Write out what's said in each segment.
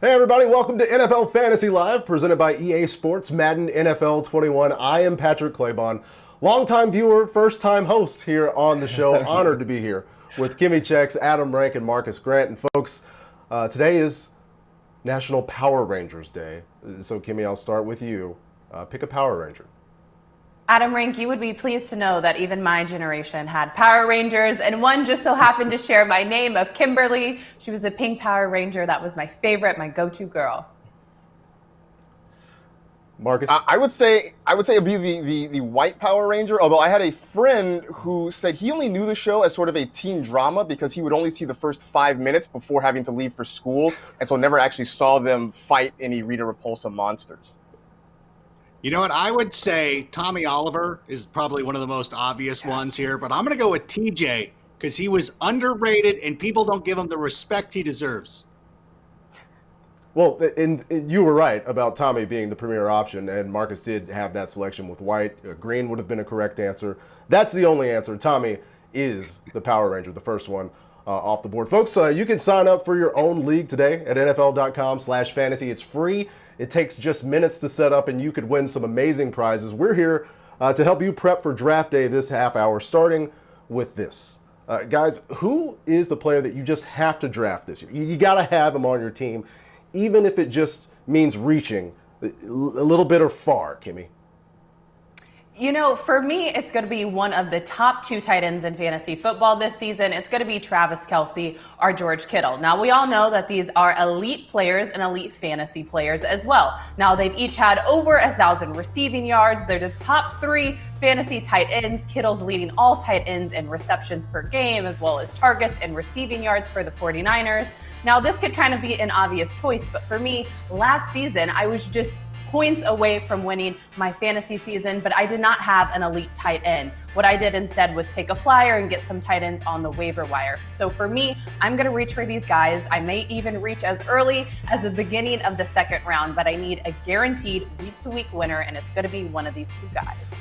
Hey everybody, welcome to NFL Fantasy Live, presented by EA Sports, Madden NFL 21. I am Patrick Claybon, longtime viewer, first-time host here on the show. Honored to be here with Kimmy Checks, Adam Rank, and Marcus Grant. And folks, today is National Power Rangers Day. So Kimmy, I'll start with you. Pick a Power Ranger. Adam Rank, you would be pleased to know that even my generation had Power Rangers, and one just so happened to share my name of Kimberly. She was a pink Power Ranger. That was my favorite, my go-to girl. Marcus? I would say it'd be the white Power Ranger, although I had a friend who said he only knew the show as sort of a teen drama because he would only see the first 5 minutes before having to leave for school, and so never actually saw them fight any Rita Repulsa monsters. You know what? I would say Tommy Oliver is probably one of the most obvious ones here, but I'm going to go with TJ because he was underrated and people don't give him the respect he deserves. Well, and you were right about Tommy being the premier option, and Marcus did have that selection with white. Green would have been a correct answer. That's the only answer. Tommy is the Power Ranger, the first one off the board. Folks, you can sign up for your own league today at NFL.com/fantasy. It's free. It takes just minutes to set up, and you could win some amazing prizes. We're here to help you prep for draft day this half hour, starting with this. Guys, who is the player that you just have to draft this year? You got to have him on your team, even if it just means reaching a little bit or far, Kimmy. You know, for me, it's going to be one of the top two tight ends in fantasy football this season. It's going to be Travis Kelce or George Kittle. Now, we all know that these are elite players and elite fantasy players as well. Now, they've each had over 1,000 receiving yards. They're the top three fantasy tight ends. Kittle's leading all tight ends in receptions per game, as well as targets and receiving yards for the 49ers. Now, this could kind of be an obvious choice, but for me, last season, I was just points away from winning my fantasy season, but I did not have an elite tight end. What I did instead was take a flyer and get some tight ends on the waiver wire. So for me, I'm going to reach for these guys. I may even reach as early as the beginning of the second round, but I need a guaranteed week-to-week winner, and it's going to be one of these two guys.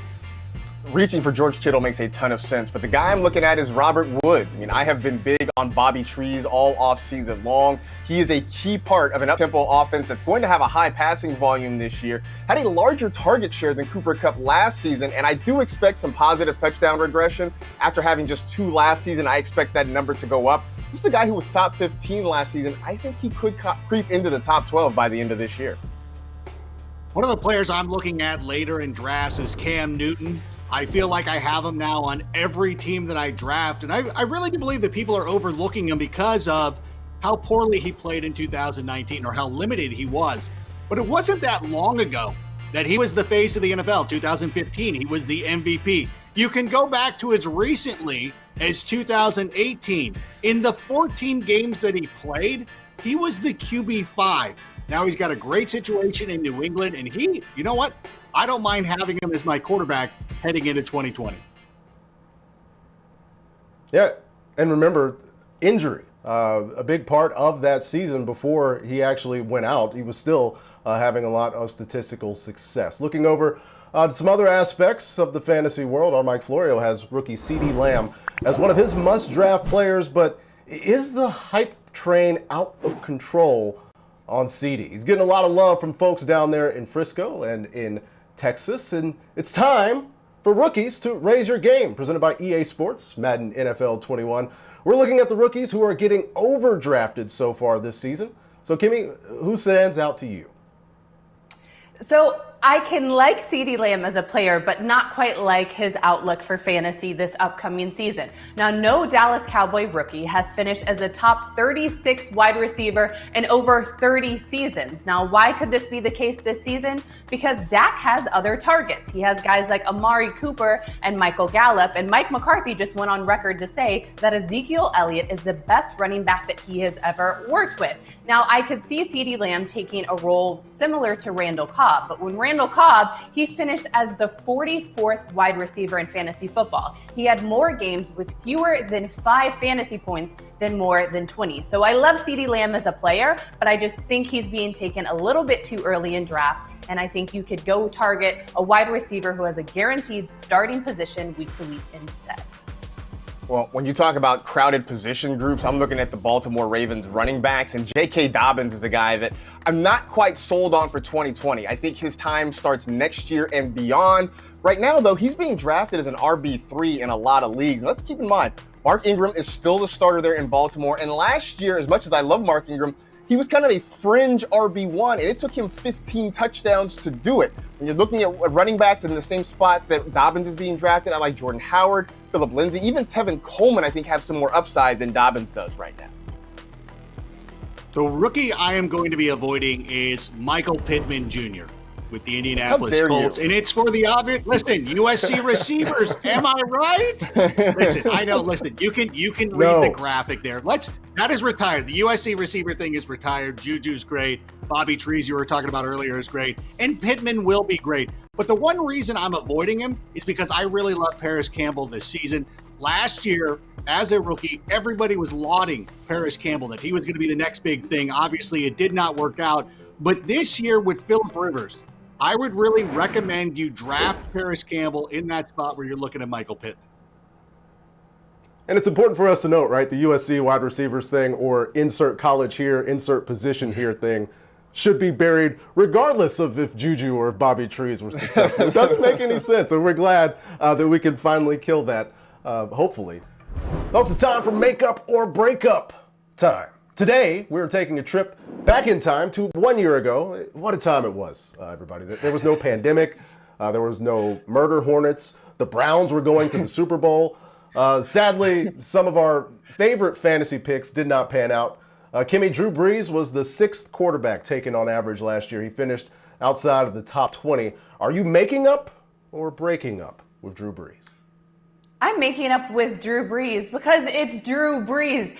Reaching for George Kittle makes a ton of sense, but the guy I'm looking at is Robert Woods. I mean, I have been big on Bobby Trees all offseason long. He is a key part of an up-tempo offense that's going to have a high passing volume this year, had a larger target share than Cooper Kupp last season, and I do expect some positive touchdown regression. After having just 2 last season, I expect that number to go up. This is a guy who was top 15 last season. I think he could creep into the top 12 by the end of this year. One of the players I'm looking at later in drafts is Cam Newton. I feel like I have him now on every team that I draft, and I really do believe that people are overlooking him because of how poorly he played in 2019 or how limited he was. But it wasn't that long ago that he was the face of the NFL. 2015, he was the MVP. You can go back to as recently as 2018. In the 14 games that he played, he was the QB5. Now he's got a great situation in New England, and he, you know what? I don't mind having him as my quarterback heading into 2020. Yeah, and remember, injury. A big part of that season before he actually went out, he was still having a lot of statistical success. Looking over some other aspects of the fantasy world, our Mike Florio has rookie CeeDee Lamb as one of his must-draft players, but is the hype train out of control on CeeDee? He's getting a lot of love from folks down there in Frisco and in Texas, and it's time for rookies to raise your game. Presented by EA Sports, Madden NFL 21. We're looking at the rookies who are getting overdrafted so far this season. So Kimmy, who stands out to you? So I can like CeeDee Lamb as a player, but not quite like his outlook for fantasy this upcoming season. Now, no Dallas Cowboy rookie has finished as a top 36 wide receiver in over 30 seasons. Now, why could this be the case this season? Because Dak has other targets. He has guys like Amari Cooper and Michael Gallup, and Mike McCarthy just went on record to say that Ezekiel Elliott is the best running back that he has ever worked with. Now, I could see CeeDee Lamb taking a role similar to Randall Cobb, but when Randall Cobb, he finished as the 44th wide receiver in fantasy football. He had more games with fewer than 5 fantasy points than more than 20. So I love CeeDee Lamb as a player, but I just think he's being taken a little bit too early in drafts. And I think you could go target a wide receiver who has a guaranteed starting position week to week instead. Well, when you talk about crowded position groups, I'm looking at the Baltimore Ravens running backs, and J.K. Dobbins is a guy that I'm not quite sold on for 2020. I think his time starts next year and beyond. Right now, though, he's being drafted as an RB3 in a lot of leagues. And let's keep in mind, Mark Ingram is still the starter there in Baltimore. And last year, as much as I love Mark Ingram, he was kind of a fringe RB1, and it took him 15 touchdowns to do it. When you're looking at running backs in the same spot that Dobbins is being drafted, I like Jordan Howard, Phillip Lindsay, even Tevin Coleman, I think, have some more upside than Dobbins does right now. The rookie I am going to be avoiding is Michael Pittman Jr. with the Indianapolis Colts. And it's for the obvious. Listen, USC receivers, am I right? Listen, I know. Listen, you can read the graphic there. That is retired. The USC receiver thing is retired. Juju's great. Bobby Trees, you were talking about earlier, is great. And Pittman will be great. But the one reason I'm avoiding him is because I really love Paris Campbell this season. Last year, as a rookie, everybody was lauding Paris Campbell, that he was going to be the next big thing. Obviously, it did not work out. But this year with Phillip Rivers, I would really recommend you draft Paris Campbell in that spot where you're looking at Michael Pittman. And it's important for us to note, right, the USC wide receivers thing, or insert college here, insert position here thing, should be buried regardless of if Juju or if Bobby Trees were successful. It doesn't make any sense, and we're glad that we can finally kill that, hopefully. Folks, it's time for makeup or breakup time. Today, we're taking a trip back in time to 1 year ago. What a time it was, everybody. There was no pandemic. There was no murder hornets. The Browns were going to the Super Bowl. Sadly, some of our favorite fantasy picks did not pan out. Drew Brees was the 6th quarterback taken on average last year. He finished outside of the top 20. Are you making up or breaking up with Drew Brees? I'm making up with Drew Brees because it's Drew Brees.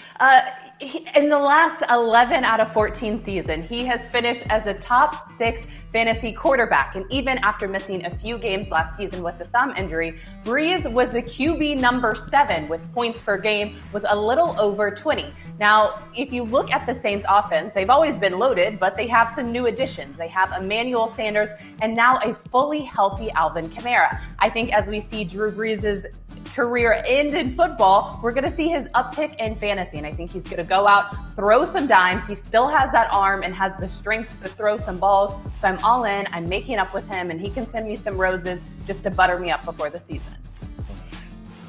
In the last 11 out of 14 seasons, he has finished as a top 6 fantasy quarterback. And even after missing a few games last season with the thumb injury, Brees was the QB number 7 with points per game with a little over 20. Now, if you look at the Saints offense, they've always been loaded, but they have some new additions. They have Emmanuel Sanders and now a fully healthy Alvin Kamara. I think as we see Drew Brees' career end in football, we're going to see his uptick in fantasy. And I think he's going to go out, throw some dimes. He still has that arm and has the strength to throw some balls. So I'm all in. I'm making up with him, and he can send me some roses just to butter me up before the season.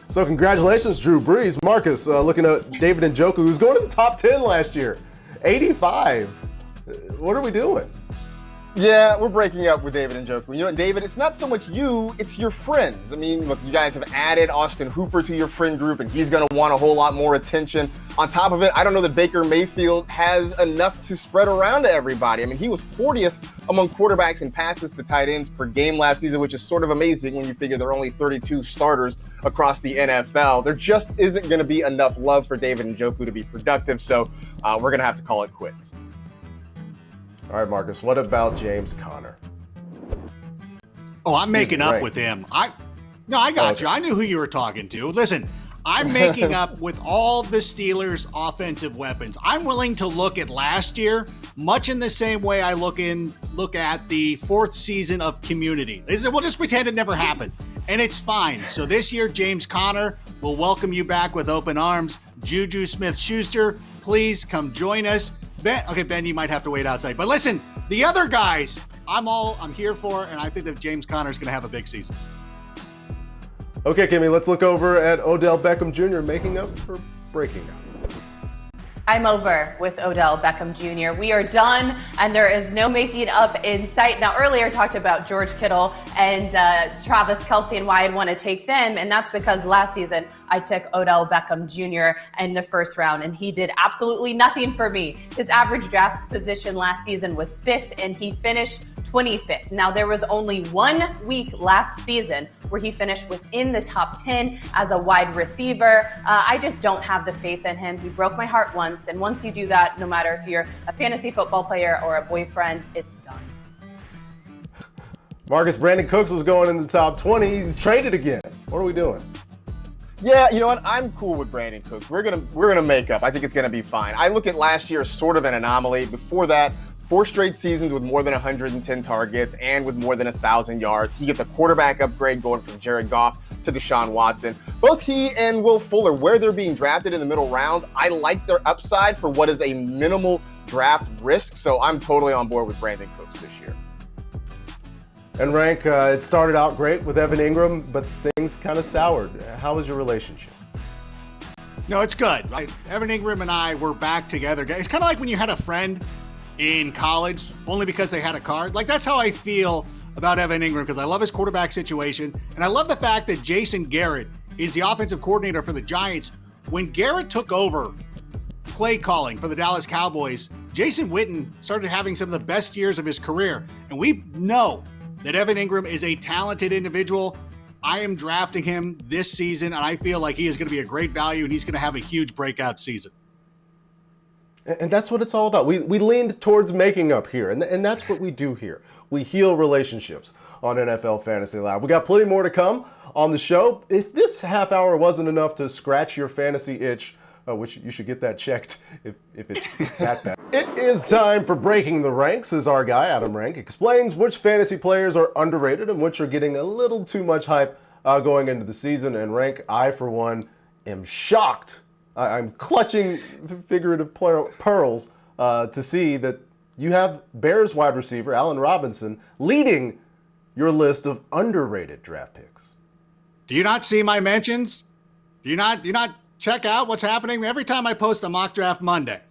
So congratulations, Drew Brees. Marcus, looking at David Njoku, who's going to the top 10 last year. 85. What are we doing? Yeah, we're breaking up with David Njoku. You know, David, it's not so much you, it's your friends. I mean, look, you guys have added Austin Hooper to your friend group, and he's going to want a whole lot more attention. On top of it, I don't know that Baker Mayfield has enough to spread around to everybody. I mean, he was 40th among quarterbacks in passes to tight ends per game last season, which is sort of amazing when you figure there are only 32 starters across the NFL. There just isn't going to be enough love for David Njoku to be productive, so we're going to have to call it quits. All right, Marcus, what about James Conner? Oh, I'm making up with him. I got you. I knew who you were talking to. Listen, I'm making up with all the Steelers' offensive weapons. I'm willing to look at last year much in the same way I look at the 4th season of Community. We'll just pretend it never happened, and it's fine. So this year, James Conner will welcome you back with open arms. Juju Smith-Schuster, please come join us. Ben, you might have to wait outside. But listen, the other guys, I'm here for, and I think that James Conner is going to have a big season. Okay, Kimmy, let's look over at Odell Beckham Jr. making up or breaking up. I'm over with Odell Beckham Jr. We are done, and there is no making up in sight. Now, earlier I talked about George Kittle and Travis Kelce and why I'd want to take them, and that's because last season I took Odell Beckham Jr. in the first round, and he did absolutely nothing for me. His average draft position last season was 5th, and he finished 25th. Now, there was only 1 week last season where he finished within the top 10 as a wide receiver. I just don't have the faith in him. He broke my heart once, and once you do that, no matter if you're a fantasy football player or a boyfriend, it's done. Marcus, Brandon Cooks was going in the top 20. He's traded again. What are we doing? Yeah, you know what? I'm cool with Brandon Cooks. We're gonna make up. I think it's gonna be fine. I look at last year as sort of an anomaly. Before that, 4 straight seasons with more than 110 targets and with more than 1,000 yards. He gets a quarterback upgrade going from Jared Goff to Deshaun Watson. Both he and Will Fuller, where they're being drafted in the middle rounds, I like their upside for what is a minimal draft risk. So I'm totally on board with Brandon Cooks this year. And Rank, it started out great with Evan Ingram, but things kind of soured. How was your relationship? No, it's good. Right? Evan Ingram and I were back together. It's kind of like when you had a friend in college only because they had a card. Like, that's how I feel about Evan Ingram, because I love his quarterback situation. And I love the fact that Jason Garrett is the offensive coordinator for the Giants. When Garrett took over play calling for the Dallas Cowboys, Jason Witten started having some of the best years of his career. And we know that Evan Ingram is a talented individual. I am drafting him this season, and I feel like he is going to be a great value, and he's going to have a huge breakout season. And that's what it's all about. We leaned towards making up here, and that's what we do here. We heal relationships on NFL Fantasy Lab. We got plenty more to come on the show. If this half hour wasn't enough to scratch your fantasy itch, which you should get that checked if it's that bad. It is time for Breaking the Ranks, as our guy, Adam Rank, explains which fantasy players are underrated and which are getting a little too much hype going into the season. And Rank, I, for one, am shocked. I'm clutching figurative pearls to see that you have Bears wide receiver Allen Robinson leading your list of underrated draft picks. Do you not see my mentions? Do you not check out what's happening? Every time I post a mock draft Monday,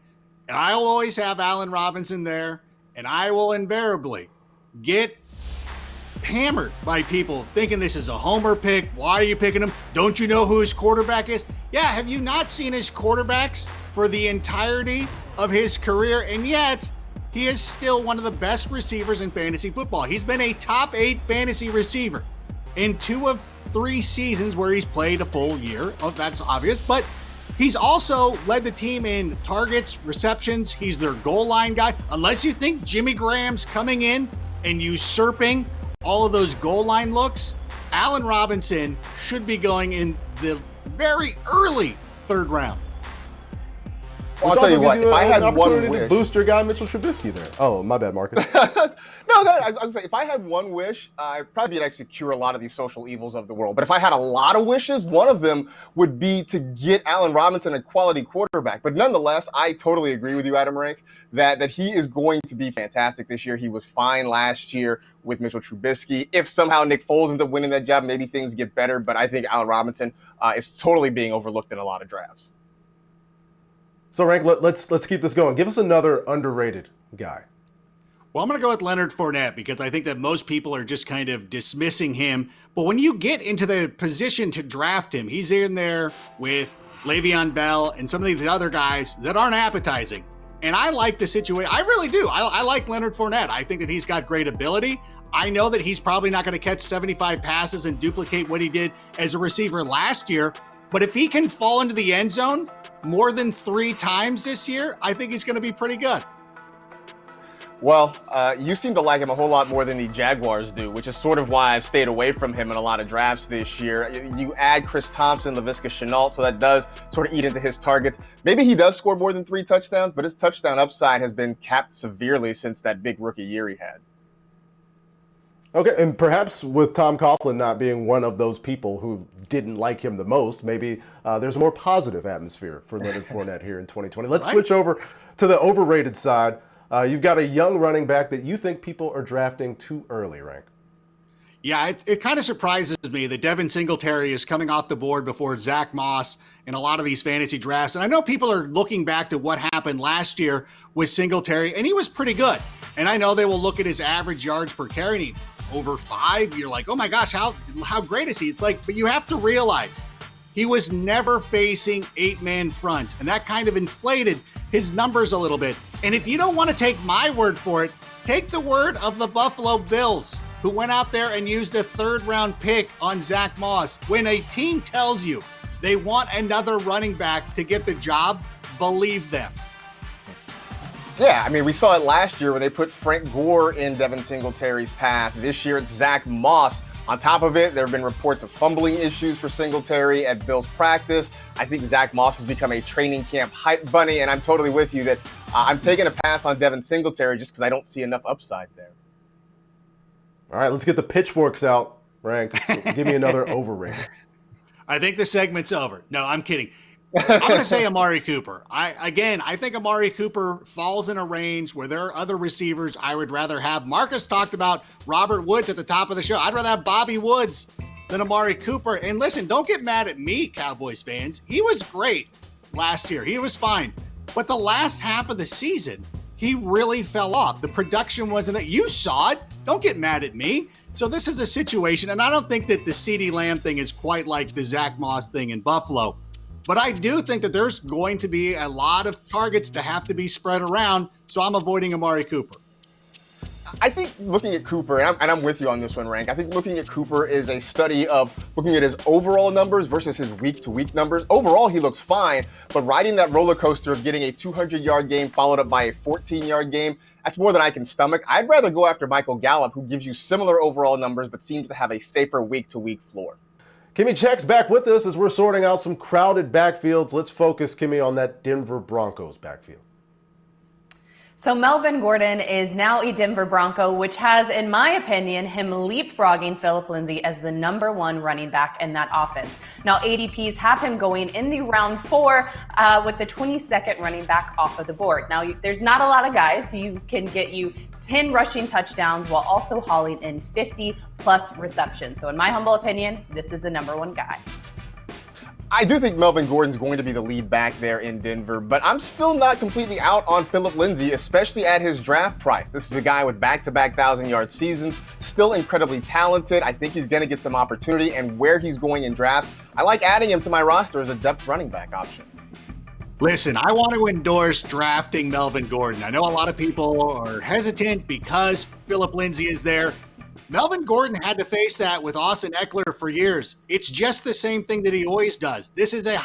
and I'll always have Allen Robinson there, and I will invariably get hammered by people thinking this is a homer pick. Why are you picking him? Don't you know who his quarterback is? Yeah, have you not seen his quarterbacks for the entirety of his career? And yet, he is still one of the best receivers in fantasy football. He's been a top 8 fantasy receiver in 2 of 3 seasons where he's played a full year. Oh, that's obvious. But he's also led the team in targets, receptions. He's their goal line guy. Unless you think Jimmy Graham's coming in and usurping all of those goal line looks, Allen Robinson should be going in the very early 3rd round. Well, I'll tell you what, if I had one wish, to boost your guy Mitchell Trubisky there. Oh, my bad, Marcus. No, I was gonna say, if I had one wish, I'd probably be to cure a lot of these social evils of the world. But if I had a lot of wishes, one of them would be to get Allen Robinson a quality quarterback. But nonetheless, I totally agree with you, Adam Rank, that he is going to be fantastic this year. He was fine last year with Mitchell Trubisky. If somehow Nick Foles ends up winning that job, maybe things get better. But I think Allen Robinson is totally being overlooked in a lot of drafts. So, Rank, let's keep this going. Give us another underrated guy. Well, I'm going to go with Leonard Fournette because I think that most people are just kind of dismissing him. But when you get into the position to draft him, he's in there with Le'Veon Bell and some of these other guys that aren't appetizing. And I like the situation. I really do. I like Leonard Fournette. I think that he's got great ability. I know that he's probably not going to catch 75 passes and duplicate what he did as a receiver last year. But if he can fall into the end zone more than 3 times this year, I think he's going to be pretty good. Well, you seem to like him a whole lot more than the Jaguars do, which is sort of why I've stayed away from him in a lot of drafts this year. You add Chris Thompson, Laviska Shenault, so that does sort of eat into his targets. Maybe he does score more than 3 touchdowns, but his touchdown upside has been capped severely since that big rookie year he had. Okay, and perhaps with Tom Coughlin not being one of those people who didn't like him the most, maybe there's a more positive atmosphere for Leonard Fournette here in 2020. Let's switch over to the overrated side. You've got a young running back that you think people are drafting too early, Rank. Yeah, it kind of surprises me that Devin Singletary is coming off the board before Zach Moss in a lot of these fantasy drafts. And I know people are looking back to what happened last year with Singletary, and he was pretty good. And I know they will look at his average yards per carry, and over 5. You're like, oh my gosh, how great is he? It's like, but you have to realize he was never facing 8-man fronts, and that kind of inflated his numbers a little bit. And if you don't want to take my word for it, take the word of the Buffalo Bills, who went out there and used a 3rd-round pick on Zach Moss. When a team tells you they want another running back to get the job, believe them. Yeah, I mean, we saw it last year when they put Frank Gore in Devin Singletary's path. This year, it's Zach Moss On top of it, there have been reports of fumbling issues for Singletary at Bills practice. I think Zach Moss has become a training camp hype bunny, and I'm totally with you that I'm taking a pass on Devin Singletary just because I don't see enough upside there. All right, let's get the pitchforks out, Rank. Give me another overrated. I think the segment's over. No, I'm kidding. I'm going to say Amari Cooper. I think Amari Cooper falls in a range where there are other receivers I would rather have. Marcus talked about Robert Woods at the top of the show. I'd rather have Bobby Woods than Amari Cooper. And listen, don't get mad at me, Cowboys fans. He was great last year. He was fine. But the last half of the season, he really fell off. The production wasn't that. You saw it. Don't get mad at me. So this is a situation, and I don't think that the CeeDee Lamb thing is quite like the Zach Moss thing in Buffalo. But I do think that there's going to be a lot of targets to have to be spread around, so I'm avoiding Amari Cooper. I think looking at Cooper, and I'm with you on this one, Rank, I think looking at Cooper is a study of looking at his overall numbers versus his week-to-week numbers. Overall, he looks fine, but riding that roller coaster of getting a 200-yard game followed up by a 14-yard game, that's more than I can stomach. I'd rather go after Michael Gallup, who gives you similar overall numbers but seems to have a safer week-to-week floor. Kimmy Check's back with us as we're sorting out some crowded backfields. Let's focus, Kimmy, on that Denver Broncos backfield. So Melvin Gordon is now a Denver Bronco, which has, in my opinion, him leapfrogging Phillip Lindsay as the #1 running back in that offense. Now ADPs have him going in the round 4 with the 22nd running back off of the board. Now there's not a lot of guys who can get you 10 rushing touchdowns while also hauling in 50 plus receptions. So in my humble opinion, this is the #1 guy. I do think Melvin Gordon's going to be the lead back there in Denver, but I'm still not completely out on Phillip Lindsay, especially at his draft price. This is a guy with back-to-back 1,000-yard seasons, still incredibly talented. I think he's going to get some opportunity, and where he's going in drafts, I like adding him to my roster as a depth running back option. Listen, I want to endorse drafting Melvin Gordon. I know a lot of people are hesitant because Phillip Lindsay is there. Melvin Gordon had to face that with Austin Eckler for years. It's just the same thing that he always does. This is a